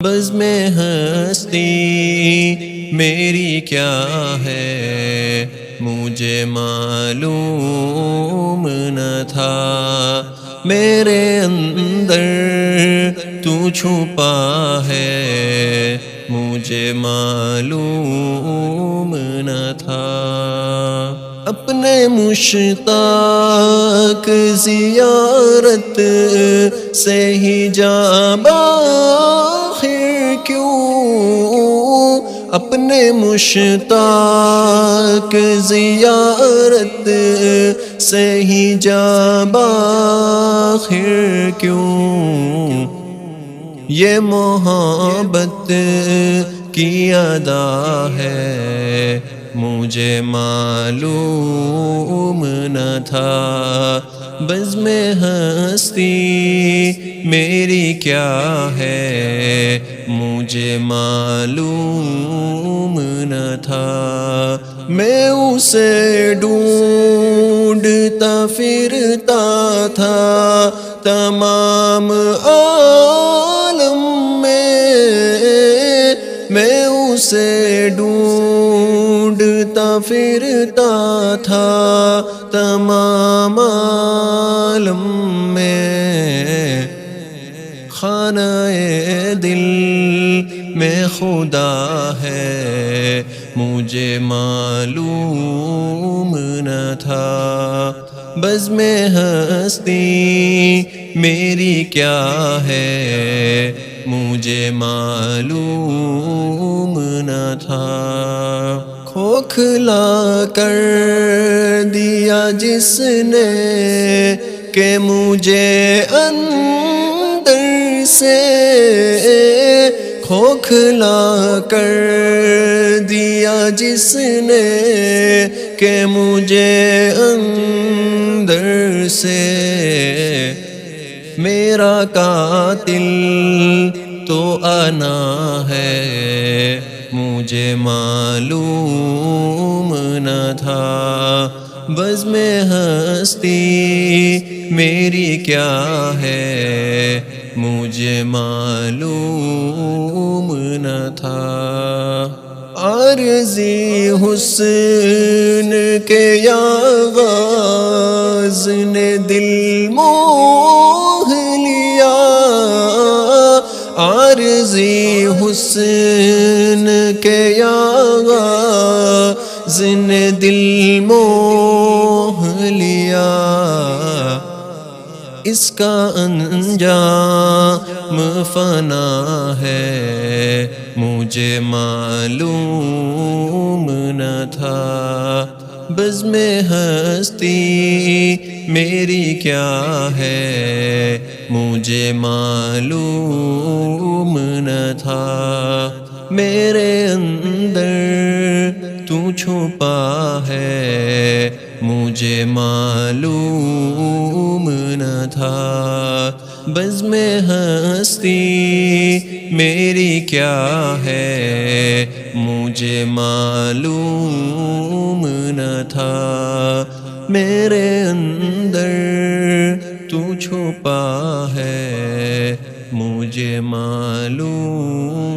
بزم ہستی میری کیا ہے مجھے معلوم نہ تھا، میرے اندر تو چھپا ہے مجھے معلوم نہ تھا۔ اپنے مشتاق زیارت سے ہی جا باخر کیوں، اپنے مشتاق زیارت سے ہی جا باخر کیوں، یہ محبت کی ادا ہے مجھے معلوم نہ تھا، بزم ہستی میری کیا ہے مجھے معلوم نہ تھا۔ میں اسے ڈھونڈتا پھرتا تھا تمام عالم میں اسے ڈھونڈتا پھرتا تھا تمام عالم میں، خانہ دل میں خدا ہے مجھے معلوم نہ تھا، بزم ہستی میری کیا ہے مجھے معلوم نہ تھا۔ کھوکھلا کر دیا جس نے کہ مجھے اندر سے، کھوکھلا کر دیا جس نے کہ مجھے اندر سے، میرا قاتل تو انا ہے مجھے معلوم نہ تھا، بزم ہستی میری کیا ہے مجھے معلوم نہ تھا۔ عارضی حسن کے آغاز نے دل موہ لیا، عارضی حسن کے آغاز نے دل موہ لیا، اس کا انجام فنا ہے مجھے معلوم نہ تھا، بزم ہستی میری کیا ہے مجھے معلوم نہ تھا، میرے اندر تو چھپا ہے مجھے معلوم نہ تھا، بزم ہستی میری کیا ہے مجھے معلوم نہ تھا، میرے اندر تو چھپا ہے مجھے معلوم